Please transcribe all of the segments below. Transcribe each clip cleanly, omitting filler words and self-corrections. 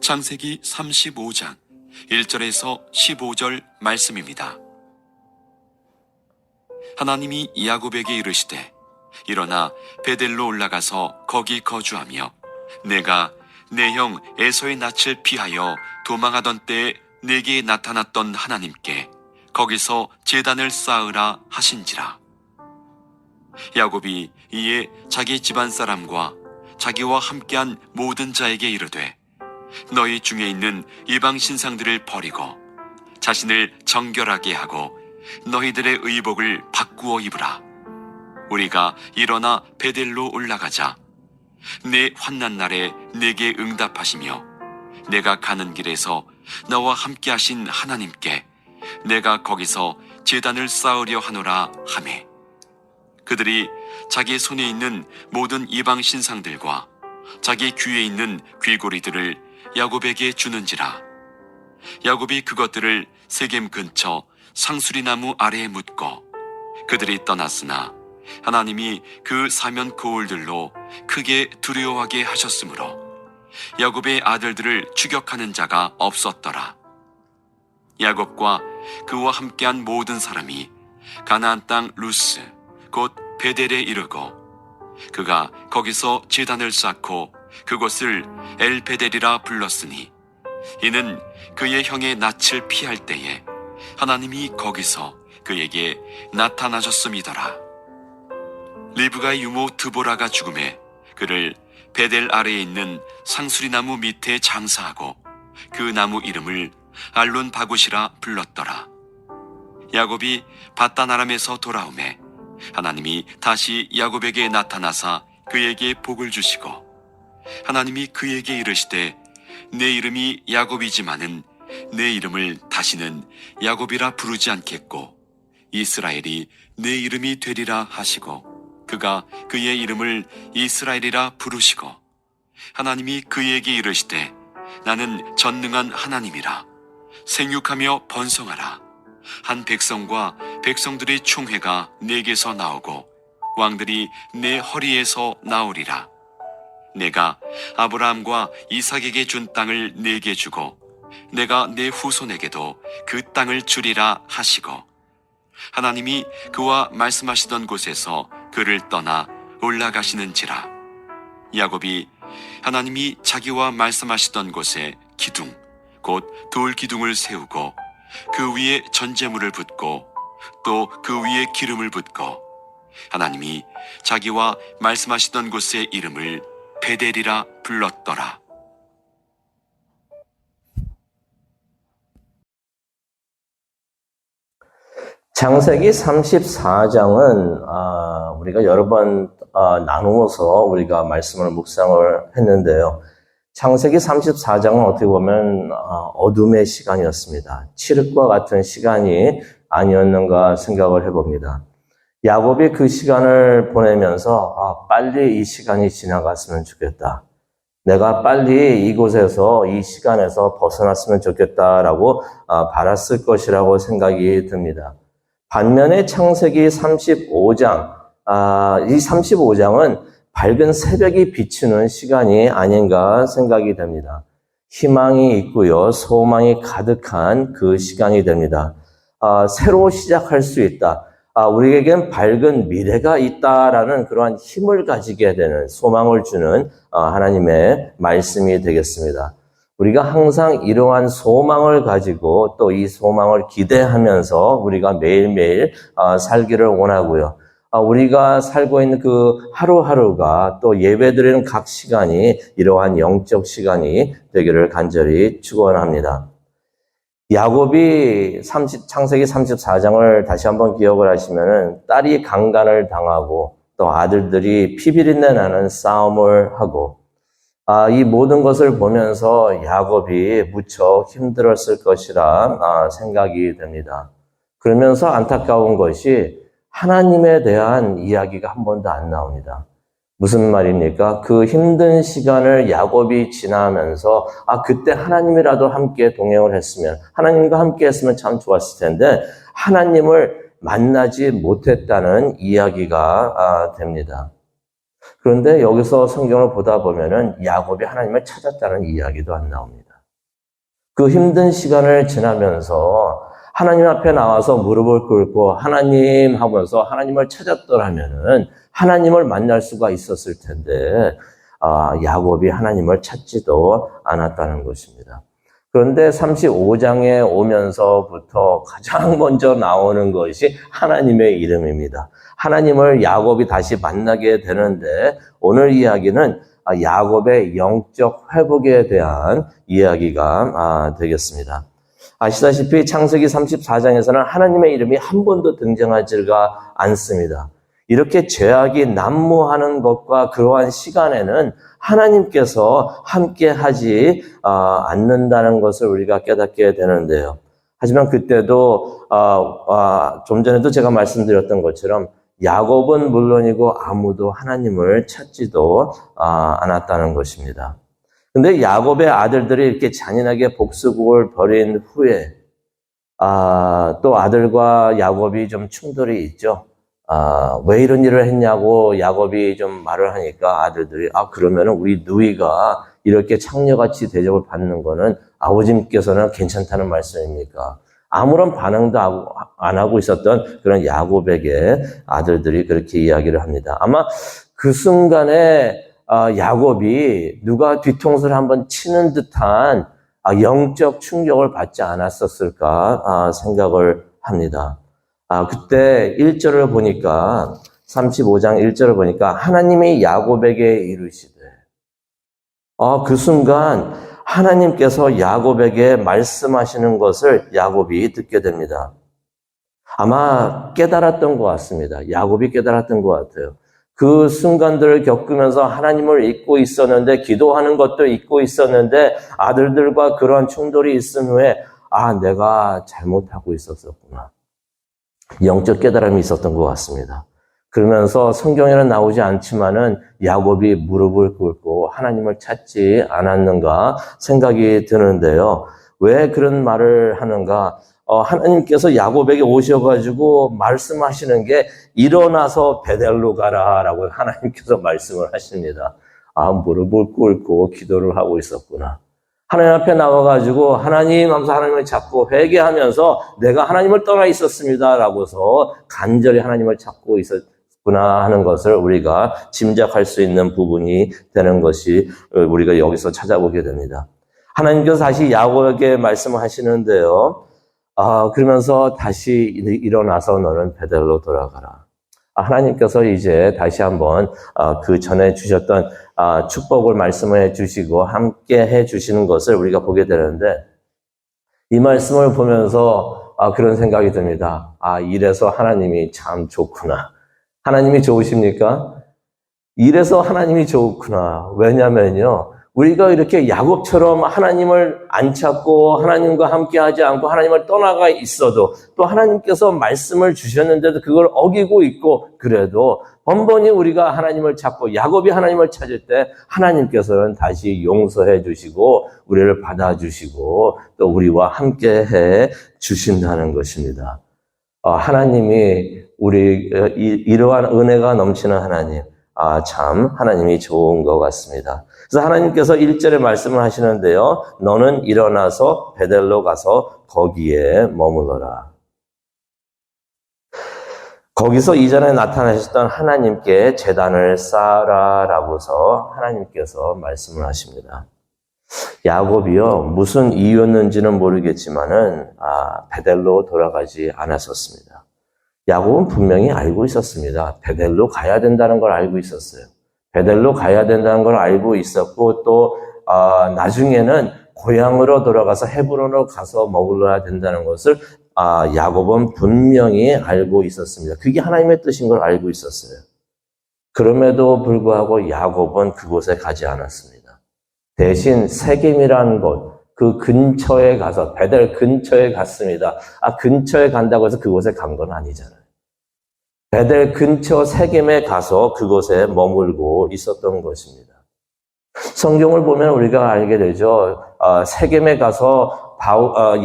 창세기 35장 1절에서 15절 말씀입니다. 하나님이 야곱에게 이르시되 일어나 베델로 올라가서 거기 거주하며 내가 내 형 에서의 낯을 피하여 도망하던 때에 내게 나타났던 하나님께 거기서 제단을 쌓으라 하신지라. 야곱이 이에 자기 집안 사람과 자기와 함께한 모든 자에게 이르되 너희 중에 있는 이방 신상들을 버리고 자신을 정결하게 하고 너희들의 의복을 바꾸어 입으라. 우리가 일어나 베델로 올라가자. 내 환난 날에 내게 응답하시며 내가 가는 길에서 나와 함께 하신 하나님께 내가 거기서 제단을 쌓으려 하노라 하매 그들이 자기 손에 있는 모든 이방 신상들과 자기 귀에 있는 귀고리들을 야곱에게 주는지라. 야곱이 그것들을 세겜 근처 상수리나무 아래에 묻고 그들이 떠났으나 하나님이 그 사면 거울들로 크게 두려워하게 하셨으므로 야곱의 아들들을 추격하는 자가 없었더라. 야곱과 그와 함께한 모든 사람이 가나안 땅 루스 곧 베델에 이르고 그가 거기서 제단을 쌓고 그곳을 엘베델이라 불렀으니 이는 그의 형의 낯을 피할 때에 하나님이 거기서 그에게 나타나셨음이더라. 리브가의 유모 드보라가 죽음에 그를 베델 아래에 있는 상수리나무 밑에 장사하고 그 나무 이름을 알론 바굿이라 불렀더라. 야곱이 밧단 아람에서 돌아오매 하나님이 다시 야곱에게 나타나사 그에게 복을 주시고 하나님이 그에게 이르시되 내 이름이 야곱이지만은 내 이름을 다시는 야곱이라 부르지 않겠고 이스라엘이 내 이름이 되리라 하시고 그가 그의 이름을 이스라엘이라 부르시고 하나님이 그에게 이르시되 나는 전능한 하나님이라 생육하며 번성하라. 한 백성과 백성들의 총회가 내게서 나오고 왕들이 내 허리에서 나오리라. 내가 아브라함과 이삭에게 준 땅을 내게 주고 내가 내 후손에게도 그 땅을 주리라 하시고 하나님이 그와 말씀하시던 곳에서 그를 떠나 올라가시는지라. 야곱이 하나님이 자기와 말씀하시던 곳에 기둥 곧 돌 기둥을 세우고 그 위에 전제물을 붓고 또 그 위에 기름을 붓고 하나님이 자기와 말씀하시던 곳의 이름을 베델이라 불렀더라. 창세기 34장은 우리가 여러 번 나누어서 우리가 말씀을 묵상을 했는데요. 창세기 34장은 어떻게 보면 어둠의 시간이었습니다. 칠흑과 같은 시간이 아니었는가 생각을 해봅니다. 야곱이 그 시간을 보내면서 빨리 이 시간이 지나갔으면 좋겠다. 내가 빨리 이곳에서 이 시간에서 벗어났으면 좋겠다라고 바랐을 것이라고 생각이 듭니다. 반면에 창세기 35장, 이 35장은 밝은 새벽이 비추는 시간이 아닌가 생각이 됩니다. 희망이 있고요, 소망이 가득한 그 시간이 됩니다. 새로 시작할 수 있다. 우리에겐 밝은 미래가 있다라는 그러한 힘을 가지게 되는 소망을 주는 하나님의 말씀이 되겠습니다. 우리가 항상 이러한 소망을 가지고 또 이 소망을 기대하면서 우리가 매일매일 살기를 원하고요. 우리가 살고 있는 그 하루하루가 또 예배드리는 각 시간이 이러한 영적 시간이 되기를 간절히 축원합니다. 야곱이 창세기 34장을 다시 한번 기억을 하시면은 딸이 강간을 당하고 또 아들들이 피비린내 나는 싸움을 하고 이 모든 것을 보면서 야곱이 무척 힘들었을 것이라 생각이 됩니다. 그러면서 안타까운 것이 하나님에 대한 이야기가 한 번도 안 나옵니다. 무슨 말입니까? 그 힘든 시간을 야곱이 지나면서 그때 하나님이라도 함께 동행을 했으면 하나님과 함께 했으면 참 좋았을 텐데 하나님을 만나지 못했다는 이야기가 됩니다. 그런데 여기서 성경을 보다 보면은 야곱이 하나님을 찾았다는 이야기도 안 나옵니다. 그 힘든 시간을 지나면서 하나님 앞에 나와서 무릎을 꿇고 하나님 하면서 하나님을 찾았더라면은 하나님을 만날 수가 있었을 텐데 야곱이 하나님을 찾지도 않았다는 것입니다. 그런데 35장에 오면서부터 가장 먼저 나오는 것이 하나님의 이름입니다. 하나님을 야곱이 다시 만나게 되는데 오늘 이야기는 야곱의 영적 회복에 대한 이야기가 되겠습니다. 아시다시피 창세기 34장에서는 하나님의 이름이 한 번도 등장하지가 않습니다. 이렇게 죄악이 난무하는 것과 그러한 시간에는 하나님께서 함께 하지 않는다는 것을 우리가 깨닫게 되는데요. 하지만 그때도 좀 전에도 제가 말씀드렸던 것처럼 야곱은 물론이고 아무도 하나님을 찾지도 않았다는 것입니다. 근데 야곱의 아들들이 이렇게 잔인하게 복수국을 벌인 후에 또 아들과 야곱이 좀 충돌이 있죠. 왜 이런 일을 했냐고 야곱이 좀 말을 하니까 아들들이 그러면 우리 누이가 이렇게 창녀같이 대접을 받는 거는 아버님께서는 괜찮다는 말씀입니까? 아무런 반응도 안 하고 있었던 그런 야곱에게 아들들이 그렇게 이야기를 합니다. 아마 그 순간에 야곱이 누가 뒤통수를 한번 치는 듯한 영적 충격을 받지 않았었을까 생각을 합니다. 그때 1절을 보니까 35장 1절을 보니까 하나님이 야곱에게 이르시되 그 순간 하나님께서 야곱에게 말씀하시는 것을 야곱이 듣게 됩니다. 아마 깨달았던 것 같습니다. 야곱이 깨달았던 것 같아요. 그 순간들을 겪으면서 하나님을 잊고 있었는데 기도하는 것도 잊고 있었는데 아들들과 그런 충돌이 있은 후에 내가 잘못하고 있었구나. 영적 깨달음이 있었던 것 같습니다. 그러면서 성경에는 나오지 않지만은 야곱이 무릎을 꿇고 하나님을 찾지 않았는가 생각이 드는데요. 왜 그런 말을 하는가? 하나님께서 야곱에게 오셔가지고 말씀하시는 게 일어나서 베델로 가라라고 하나님께서 말씀을 하십니다. 무릎을 꿇고 기도를 하고 있었구나. 하나님 앞에 나와가지고 하나님 하면서 하나님을 찾고 회개하면서 내가 하나님을 떠나 있었습니다라고서 간절히 하나님을 찾고 있었구나 하는 것을 우리가 짐작할 수 있는 부분이 되는 것이 우리가 여기서 찾아보게 됩니다. 하나님께서 다시 야곱에게 말씀을 하시는데요. 그러면서 다시 일어나서 너는 베델로 돌아가라. 하나님께서 이제 다시 한번 그 전에 주셨던 축복을 말씀해 주시고 함께 해 주시는 것을 우리가 보게 되는데 이 말씀을 보면서 그런 생각이 듭니다. 이래서 하나님이 참 좋구나. 하나님이 좋으십니까? 이래서 하나님이 좋구나. 왜냐면요. 우리가 이렇게 야곱처럼 하나님을 안 찾고 하나님과 함께 하지 않고 하나님을 떠나가 있어도 또 하나님께서 말씀을 주셨는데도 그걸 어기고 있고 그래도 번번이 우리가 하나님을 찾고 야곱이 하나님을 찾을 때 하나님께서는 다시 용서해 주시고 우리를 받아주시고 또 우리와 함께 해 주신다는 것입니다. 하나님이 이러한 은혜가 넘치는 하나님, 참 하나님이 좋은 것 같습니다. 그래서 하나님께서 1절에 말씀을 하시는데요. 너는 일어나서 베델로 가서 거기에 머물러라. 거기서 이전에 나타나셨던 하나님께 제단을 쌓아라라고서 하나님께서 말씀을 하십니다. 야곱이요. 무슨 이유였는지는 모르겠지만은 베델로 돌아가지 않았었습니다. 야곱은 분명히 알고 있었습니다. 베델로 가야 된다는 걸 알고 있었어요. 베델로 가야 된다는 걸 알고 있었고 또 나중에는 고향으로 돌아가서 헤브론으로 가서 머물러야 된다는 것을 야곱은 분명히 알고 있었습니다. 그게 하나님의 뜻인 걸 알고 있었어요. 그럼에도 불구하고 야곱은 그곳에 가지 않았습니다. 대신 세겜이라는 곳, 그 근처에 가서 베델 근처에 갔습니다. 근처에 간다고 해서 그곳에 간 건 아니잖아요. 베델 근처 세겜에 가서 그곳에 머물고 있었던 것입니다. 성경을 보면 우리가 알게 되죠. 세겜에 가서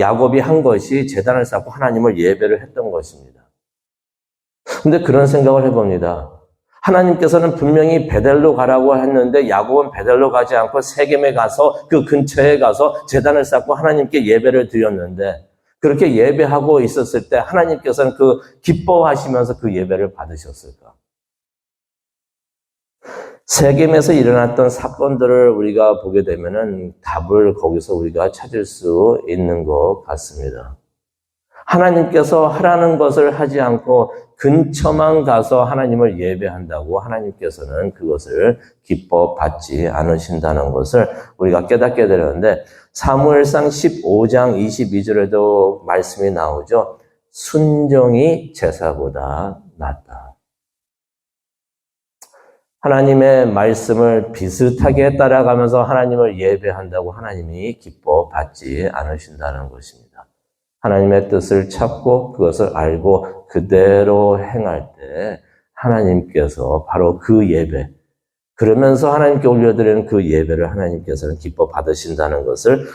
야곱이 한 것이 제단을 쌓고 하나님을 예배를 했던 것입니다. 근데 그런 생각을 해봅니다. 하나님께서는 분명히 베델로 가라고 했는데 야곱은 베델로 가지 않고 세겜에 가서 그 근처에 가서 제단을 쌓고 하나님께 예배를 드렸는데 그렇게 예배하고 있었을 때 하나님께서는 그 기뻐하시면서 그 예배를 받으셨을까? 세겜에서 일어났던 사건들을 우리가 보게 되면은 답을 거기서 우리가 찾을 수 있는 것 같습니다. 하나님께서 하라는 것을 하지 않고 근처만 가서 하나님을 예배한다고 하나님께서는 그것을 기뻐 받지 않으신다는 것을 우리가 깨닫게 되는데 사무엘상 15장 22절에도 말씀이 나오죠. 순종이 제사보다 낫다. 하나님의 말씀을 비슷하게 따라가면서 하나님을 예배한다고 하나님이 기뻐 받지 않으신다는 것입니다. 하나님의 뜻을 찾고 그것을 알고 그대로 행할 때 하나님께서 바로 그 예배, 그러면서 하나님께 올려드리는 그 예배를 하나님께서는 기뻐 받으신다는 것을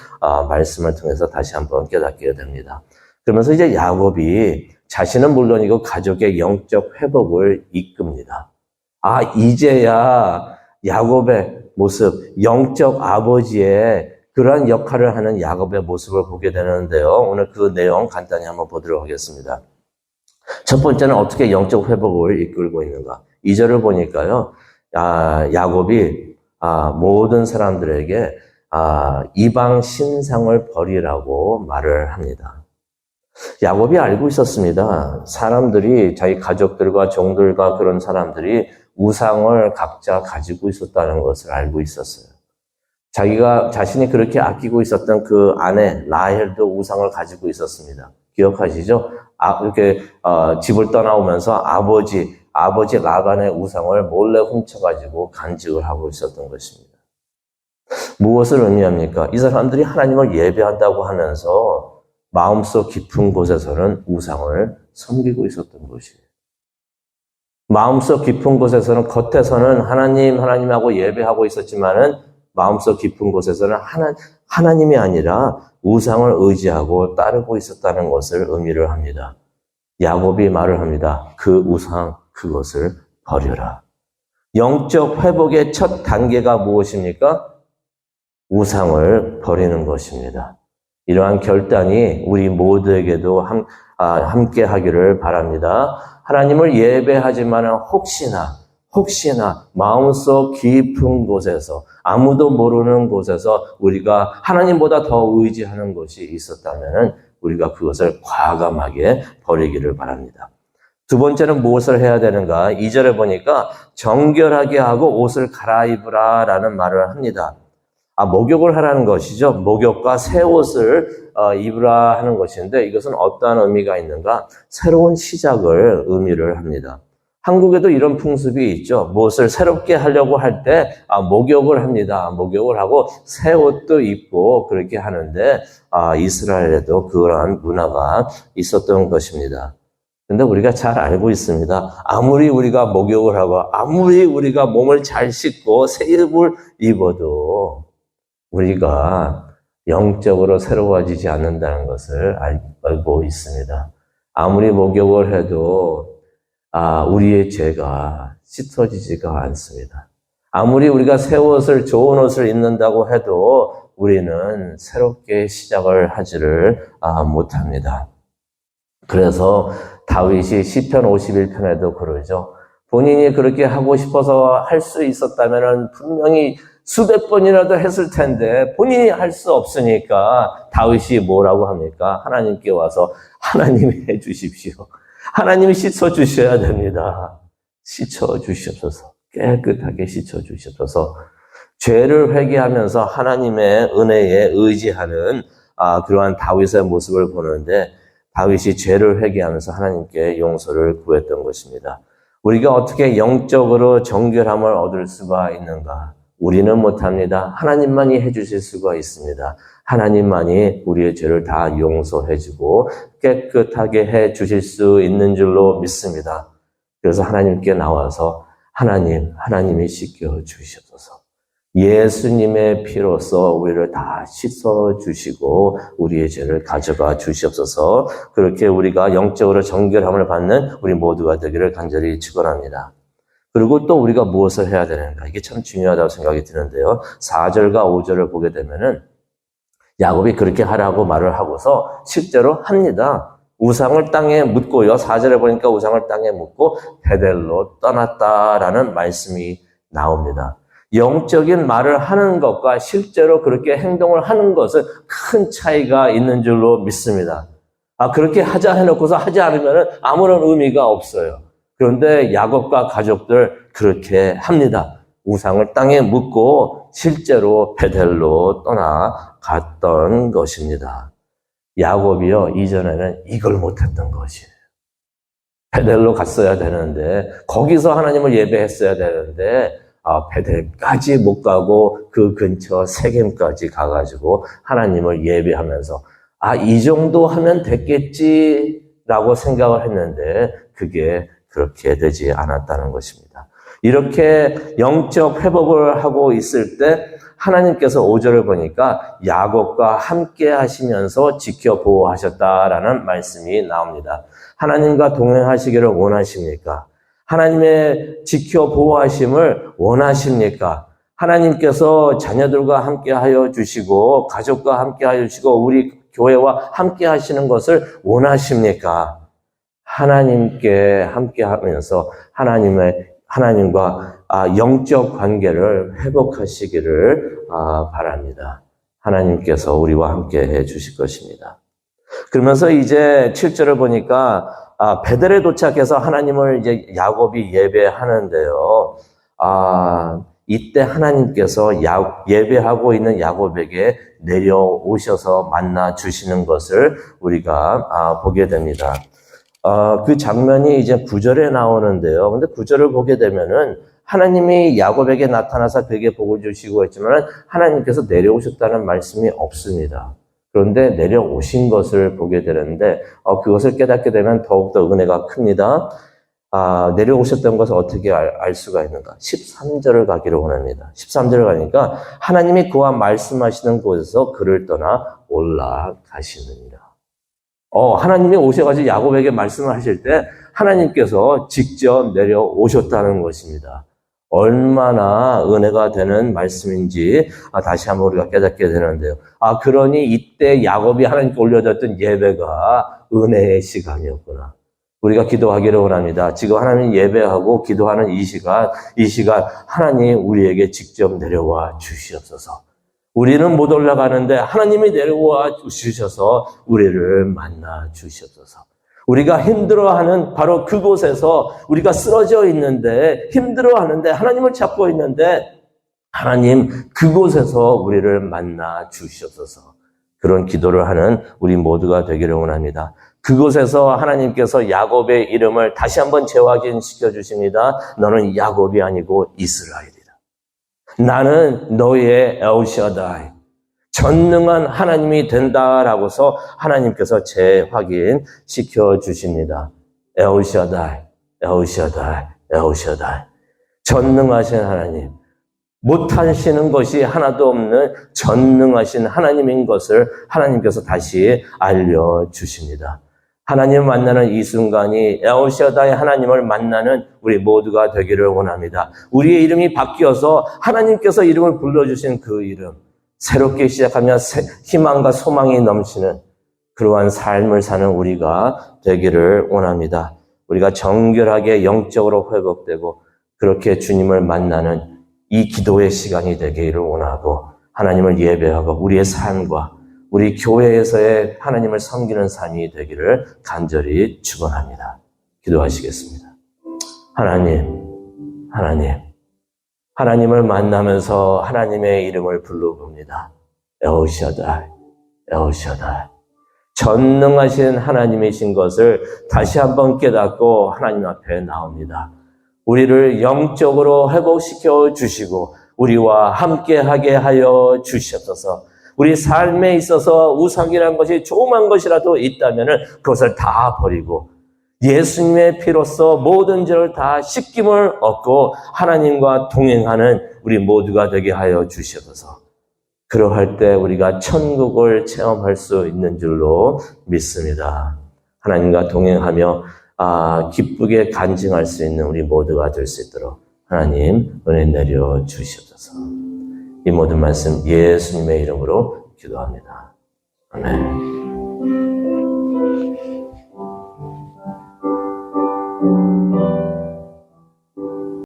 말씀을 통해서 다시 한번 깨닫게 됩니다. 그러면서 이제 야곱이 자신은 물론이고 가족의 영적 회복을 이끕니다. 이제야 야곱의 모습, 영적 아버지의 그러한 역할을 하는 야곱의 모습을 보게 되는데요. 오늘 그 내용 간단히 한번 보도록 하겠습니다. 첫 번째는 어떻게 영적 회복을 이끌고 있는가. 2절을 보니까요. 야곱이 모든 사람들에게 이방 신상을 버리라고 말을 합니다. 야곱이 알고 있었습니다. 사람들이 자기 가족들과 종들과 그런 사람들이 우상을 각자 가지고 있었다는 것을 알고 있었어요. 자신이 그렇게 아끼고 있었던 그 아내 라헬도 우상을 가지고 있었습니다. 기억하시죠? 이렇게 집을 떠나오면서 아버지 라반의 우상을 몰래 훔쳐가지고 간직을 하고 있었던 것입니다. 무엇을 의미합니까? 이 사람들이 하나님을 예배한다고 하면서 마음속 깊은 곳에서는 우상을 섬기고 있었던 것이에요. 마음속 깊은 곳에서는 겉에서는 하나님하고 예배하고 있었지만은 마음속 깊은 곳에서는 하나님이 아니라 우상을 의지하고 따르고 있었다는 것을 의미를 합니다. 야곱이 말을 합니다. 그 우상, 그것을 버려라. 영적 회복의 첫 단계가 무엇입니까? 우상을 버리는 것입니다. 이러한 결단이 우리 모두에게도 함께 하기를 바랍니다. 하나님을 예배하지만 혹시나 마음속 깊은 곳에서 아무도 모르는 곳에서 우리가 하나님보다 더 의지하는 것이 있었다면 우리가 그것을 과감하게 버리기를 바랍니다. 두 번째는 무엇을 해야 되는가? 2절에 보니까 정결하게 하고 옷을 갈아입으라 라는 말을 합니다. 목욕을 하라는 것이죠. 목욕과 새 옷을 입으라 하는 것인데 이것은 어떠한 의미가 있는가? 새로운 시작을 의미를 합니다. 한국에도 이런 풍습이 있죠. 무엇을 새롭게 하려고 할 때 목욕을 합니다. 목욕을 하고 새 옷도 입고 그렇게 하는데 이스라엘에도 그러한 문화가 있었던 것입니다. 근데 우리가 잘 알고 있습니다. 아무리 우리가 목욕을 하고 아무리 우리가 몸을 잘 씻고 새 옷을 입어도 우리가 영적으로 새로워지지 않는다는 것을 알고 있습니다. 아무리 목욕을 해도 우리의 죄가 씻어지지가 않습니다. 아무리 우리가 새 옷을, 좋은 옷을 입는다고 해도 우리는 새롭게 시작을 하지를 못합니다. 그래서 다윗이 시편 51편에도 그러죠. 본인이 그렇게 하고 싶어서 할 수 있었다면 분명히 수백 번이라도 했을 텐데 본인이 할 수 없으니까 다윗이 뭐라고 합니까? 하나님께 와서 하나님이 해주십시오. 하나님이 씻어주셔야 됩니다. 씻어주시옵소서. 깨끗하게 씻어주시옵소서. 죄를 회개하면서 하나님의 은혜에 의지하는 그러한 다윗의 모습을 보는데 다윗이 죄를 회개하면서 하나님께 용서를 구했던 것입니다. 우리가 어떻게 영적으로 정결함을 얻을 수가 있는가? 우리는 못합니다. 하나님만이 해주실 수가 있습니다. 하나님만이 우리의 죄를 다 용서해주고 깨끗하게 해주실 수 있는 줄로 믿습니다. 그래서 하나님께 나와서 하나님이 씻겨주시옵소서. 예수님의 피로써 우리를 다 씻어주시고 우리의 죄를 가져가 주시옵소서. 그렇게 우리가 영적으로 정결함을 받는 우리 모두가 되기를 간절히 축원합니다. 그리고 또 우리가 무엇을 해야 되는가? 이게 참 중요하다고 생각이 드는데요. 4절과 5절을 보게 되면은 야곱이 그렇게 하라고 말을 하고서 실제로 합니다. 우상을 땅에 묻고요. 4절에 보니까 우상을 땅에 묻고 베델로 떠났다라는 말씀이 나옵니다. 영적인 말을 하는 것과 실제로 그렇게 행동을 하는 것은 큰 차이가 있는 줄로 믿습니다. 그렇게 하자 해놓고서 하지 않으면 아무런 의미가 없어요. 그런데 야곱과 가족들 그렇게 합니다. 우상을 땅에 묻고 실제로 베델로 떠나갔던 것입니다. 야곱이요, 이전에는 이걸 못했던 것이에요. 베델로 갔어야 되는데, 거기서 하나님을 예배했어야 되는데, 베델까지 못 가고 그 근처 세겜까지 가가지고 하나님을 예배하면서 이 정도 하면 됐겠지라고 생각을 했는데 그게 그렇게 되지 않았다는 것입니다. 이렇게 영적 회복을 하고 있을 때 하나님께서 5절을 보니까 야곱과 함께 하시면서 지켜 보호하셨다라는 말씀이 나옵니다. 하나님과 동행하시기를 원하십니까? 하나님의 지켜 보호하심을 원하십니까? 하나님께서 자녀들과 함께 하여 주시고 가족과 함께 하여 주시고 우리 교회와 함께 하시는 것을 원하십니까? 하나님께 함께 하면서 하나님과 영적 관계를 회복하시기를 바랍니다. 하나님께서 우리와 함께 해 주실 것입니다. 그러면서 이제 7절을 보니까 베델에 도착해서 하나님을 이제 야곱이 예배하는데요. 이때 하나님께서 예배하고 있는 야곱에게 내려오셔서 만나 주시는 것을 우리가 보게 됩니다. 그 장면이 이제 9절에 나오는데요. 근데 9절을 보게 되면은 하나님이 야곱에게 나타나서 그에게 복을 주시고 했지만 하나님께서 내려오셨다는 말씀이 없습니다. 그런데 내려오신 것을 보게 되는데 그것을 깨닫게 되면 더욱더 은혜가 큽니다. 내려오셨던 것을 어떻게 알 수가 있는가? 13절을 가기를 원합니다. 13절을 가니까 하나님이 그와 말씀하시는 곳에서 그를 떠나 올라가시느니라. 하나님이 오셔가지고 야곱에게 말씀을 하실 때 하나님께서 직접 내려오셨다는 것입니다. 얼마나 은혜가 되는 말씀인지 다시 한번 우리가 깨닫게 되는데요. 그러니 이때 야곱이 하나님께 올려졌던 예배가 은혜의 시간이었구나. 우리가 기도하기를 원합니다. 지금 하나님 예배하고 기도하는 이 시간 하나님 우리에게 직접 내려와 주시옵소서. 우리는 못 올라가는데 하나님이 내려와 주셔서 우리를 만나 주시옵소서. 우리가 힘들어하는 바로 그곳에서 우리가 쓰러져 있는데 힘들어하는데 하나님을 찾고 있는데 하나님 그곳에서 우리를 만나 주시옵소서. 그런 기도를 하는 우리 모두가 되기를 원합니다. 그곳에서 하나님께서 야곱의 이름을 다시 한번 재확인시켜 주십니다. 너는 야곱이 아니고 이스라엘이다. 나는 너의 엘샤다이, 전능한 하나님이 된다라고서 하나님께서 재확인시켜 주십니다. 엘샤다이, 엘샤다이, 엘샤다이. 전능하신 하나님, 못하시는 것이 하나도 없는 전능하신 하나님인 것을 하나님께서 다시 알려주십니다. 하나님을 만나는 이 순간이 엘샤다이 하나님을 만나는 우리 모두가 되기를 원합니다. 우리의 이름이 바뀌어서 하나님께서 이름을 불러주신 그 이름, 새롭게 시작하며 희망과 소망이 넘치는 그러한 삶을 사는 우리가 되기를 원합니다. 우리가 정결하게 영적으로 회복되고 그렇게 주님을 만나는 이 기도의 시간이 되기를 원하고 하나님을 예배하고 우리의 삶과 우리 교회에서의 하나님을 섬기는 삶이 되기를 간절히 축원합니다. 기도하시겠습니다. 하나님을 만나면서 하나님의 이름을 불러봅니다. 엘샤다이, 엘샤다이. 전능하신 하나님이신 것을 다시 한번 깨닫고 하나님 앞에 나옵니다. 우리를 영적으로 회복시켜 주시고 우리와 함께하게 하여 주시옵소서. 우리 삶에 있어서 우상이라는 것이 조그만 것이라도 있다면 그것을 다 버리고 예수님의 피로써 모든 죄를 다 씻김을 얻고 하나님과 동행하는 우리 모두가 되게 하여 주시옵소서. 그러할 때 우리가 천국을 체험할 수 있는 줄로 믿습니다. 하나님과 동행하며 기쁘게 간증할 수 있는 우리 모두가 될 수 있도록 하나님 은혜 내려 주시옵소서. 이 모든 말씀 예수님의 이름으로 기도합니다. 아멘.